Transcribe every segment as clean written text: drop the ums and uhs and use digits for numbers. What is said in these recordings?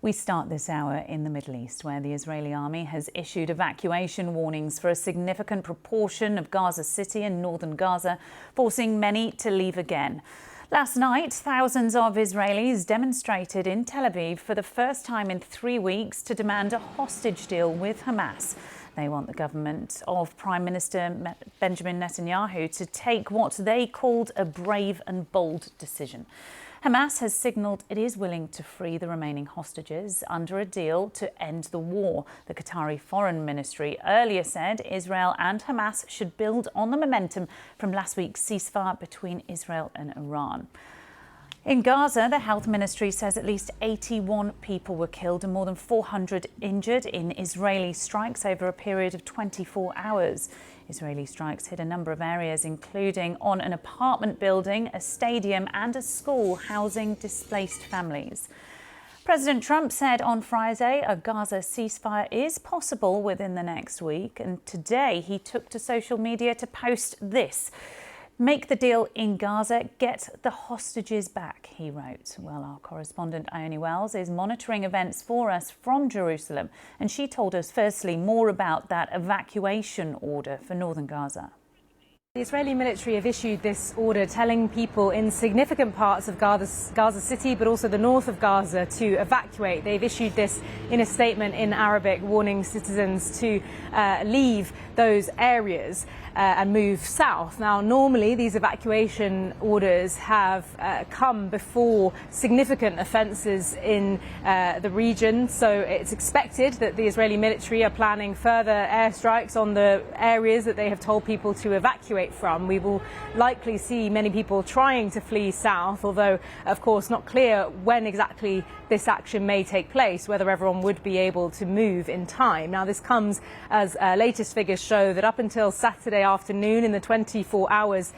We start this hour in the Middle East, where the Israeli army has issued evacuation warnings for a significant proportion of Gaza City and northern Gaza, forcing many to leave again. Last night, thousands of Israelis demonstrated in Tel Aviv for the first time in 3 weeks to demand a hostage deal with Hamas. They want the government of Prime Minister Benjamin Netanyahu to take what they called a brave and bold decision. Hamas has signalled it is willing to free the remaining hostages under a deal to end the war. The Qatari Foreign Ministry earlier said Israel and Hamas should build on the momentum from last week's ceasefire between Israel and Iran. In Gaza, the Health Ministry says at least 81 people were killed and more than 400 injured in Israeli strikes over a period of 24 hours. Israeli strikes hit a number of areas, including on an apartment building, a stadium and a school housing displaced families. President Trump said on Friday a Gaza ceasefire is possible within the next week, and today he took to social media to post this. "Make the deal in Gaza, get the hostages back," he wrote. Well, our correspondent Ione Wells is monitoring events for us from Jerusalem, and she told us firstly more about that evacuation order for northern Gaza. The Israeli military have issued this order telling people in significant parts of Gaza City, but also the north of Gaza, to evacuate. They've issued this in a statement in Arabic, warning citizens to leave those areas and move south. Now, normally these evacuation orders have come before significant offences in the region, so it's expected that the Israeli military are planning further airstrikes on the areas that they have told people to evacuate from. We will likely see many people trying to flee south, although of course not clear when exactly this action may take place, whether everyone would be able to move in time. Now, this comes as latest figures show that up until Saturday afternoon, in the 24 hours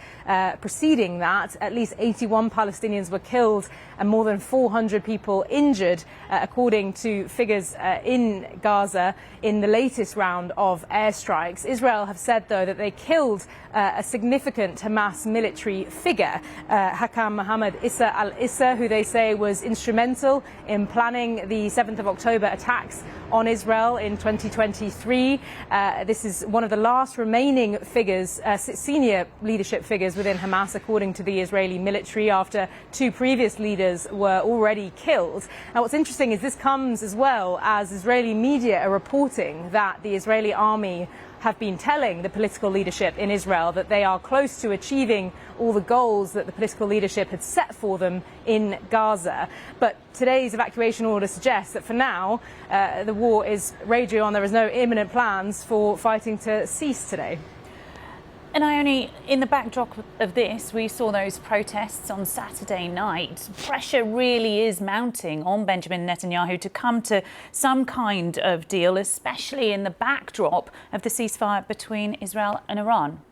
preceding that, at least 81 Palestinians were killed and more than 400 people injured, according to figures in Gaza in the latest round of airstrikes. Israel have said, though, that they killed a significant Hamas military figure, Hakam Mohammed Issa al-Issa, who they say was instrumental in planning the 7th of October attacks on Israel in 2023. This is one of the last remaining figures, senior leadership figures within Hamas, according to the Israeli military, after two previous leaders were already killed. Now, what's interesting is this comes as well as Israeli media are reporting that the Israeli army have been telling the political leadership in Israel that they are close to achieving all the goals that the political leadership had set for them in Gaza. But today's evacuation order suggests that for now, the war is raging on. There is no imminent plans for fighting to cease today. And Ione, in the backdrop of this, we saw those protests on Saturday night. Pressure really is mounting on Benjamin Netanyahu to come to some kind of deal, especially in the backdrop of the ceasefire between Israel and Iran.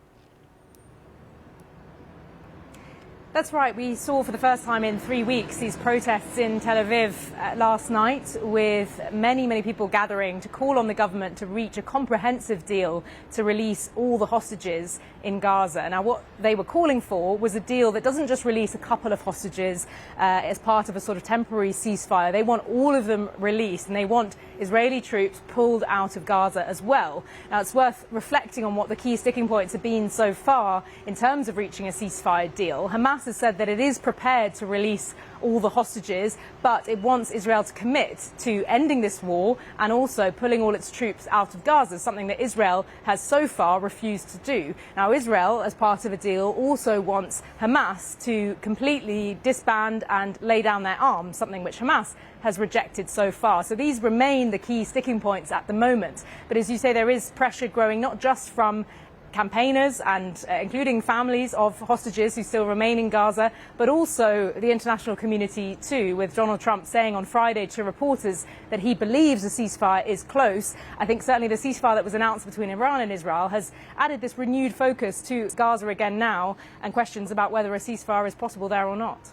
That's right. We saw for the first time in 3 weeks these protests in Tel Aviv last night, with many people gathering to call on the government to reach a comprehensive deal to release all the hostages in Gaza. Now, what they were calling for was a deal that doesn't just release a couple of hostages as part of a sort of temporary ceasefire. They want all of them released, and they want Israeli troops pulled out of Gaza as well. Now, it's worth reflecting on what the key sticking points have been so far in terms of reaching a ceasefire deal. Hamas has said that it is prepared to release all the hostages, but it wants Israel to commit to ending this war and also pulling all its troops out of Gaza, something that Israel has so far refused to do. Now, Israel, as part of a deal, also wants Hamas to completely disband and lay down their arms, something which Hamas has rejected so far. So these remain the key sticking points at the moment. But as you say, there is pressure growing not just from campaigners and including families of hostages who still remain in Gaza, but also the international community too, with Donald Trump saying on Friday to reporters that he believes a ceasefire is close. I think certainly the ceasefire that was announced between Iran and Israel has added this renewed focus to Gaza again now, and questions about whether a ceasefire is possible there or not.